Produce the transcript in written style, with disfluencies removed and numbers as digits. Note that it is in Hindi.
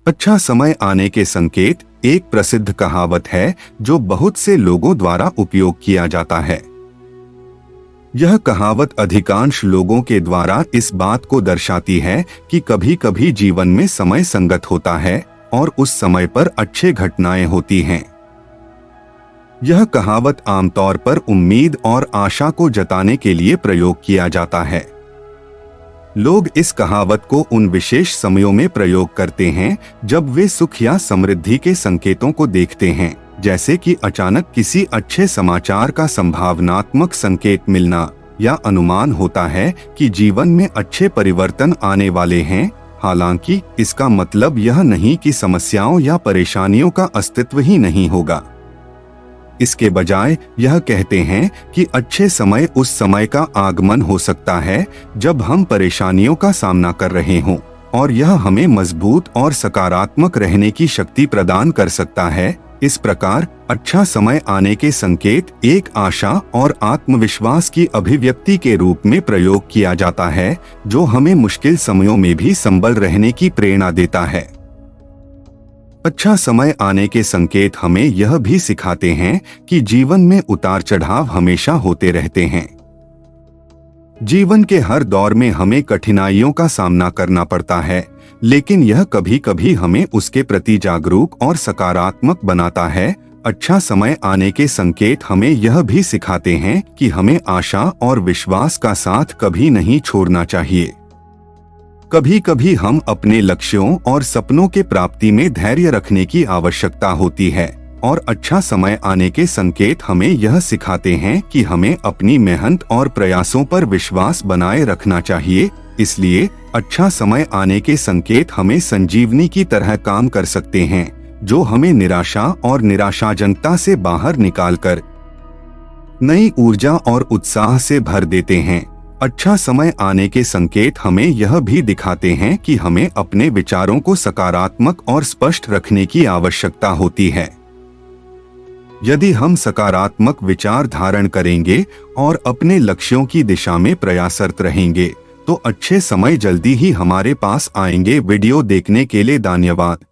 अच्छा समय आने के संकेत एक प्रसिद्ध कहावत है जो बहुत से लोगों द्वारा उपयोग किया जाता है। यह कहावत अधिकांश लोगों के द्वारा इस बात को दर्शाती है कि कभी कभी जीवन में समय संगत होता है और उस समय पर अच्छे घटनाएं होती हैं। यह कहावत आमतौर पर उम्मीद और आशा को जताने के लिए प्रयोग किया जाता है। लोग इस कहावत को उन विशेष समयों में प्रयोग करते हैं जब वे सुख या समृद्धि के संकेतों को देखते हैं, जैसे कि अचानक किसी अच्छे समाचार का संभावनात्मक संकेत मिलना या अनुमान होता है कि जीवन में अच्छे परिवर्तन आने वाले हैं। हालांकि इसका मतलब यह नहीं कि समस्याओं या परेशानियों का अस्तित्व ही नहीं होगा। इसके बजाय यह कहते हैं कि अच्छे समय उस समय का आगमन हो सकता है जब हम परेशानियों का सामना कर रहे हों, और यह हमें मजबूत और सकारात्मक रहने की शक्ति प्रदान कर सकता है। इस प्रकार अच्छा समय आने के संकेत एक आशा और आत्मविश्वास की अभिव्यक्ति के रूप में प्रयोग किया जाता है, जो हमें मुश्किल समयों में भी संबल रहने की प्रेरणा देता है। अच्छा समय आने के संकेत हमें यह भी सिखाते हैं कि जीवन में उतार चढ़ाव हमेशा होते रहते हैं। जीवन के हर दौर में हमें कठिनाइयों का सामना करना पड़ता है, लेकिन यह कभी कभी हमें उसके प्रति जागरूक और सकारात्मक बनाता है। अच्छा समय आने के संकेत हमें यह भी सिखाते हैं कि हमें आशा और विश्वास का साथ कभी नहीं छोड़ना चाहिए। कभी कभी हम अपने लक्ष्यों और सपनों के प्राप्ति में धैर्य रखने की आवश्यकता होती है, और अच्छा समय आने के संकेत हमें यह सिखाते हैं कि हमें अपनी मेहनत और प्रयासों पर विश्वास बनाए रखना चाहिए। इसलिए अच्छा समय आने के संकेत हमें संजीवनी की तरह काम कर सकते हैं, जो हमें निराशा और निराशाजनकता से बाहर निकालकर नई ऊर्जा और उत्साह से भर देते हैं। अच्छा समय आने के संकेत हमें यह भी दिखाते हैं कि हमें अपने विचारों को सकारात्मक और स्पष्ट रखने की आवश्यकता होती है। यदि हम सकारात्मक विचार धारण करेंगे और अपने लक्ष्यों की दिशा में प्रयासरत रहेंगे, तो अच्छे समय जल्दी ही हमारे पास आएंगे। वीडियो देखने के लिए धन्यवाद।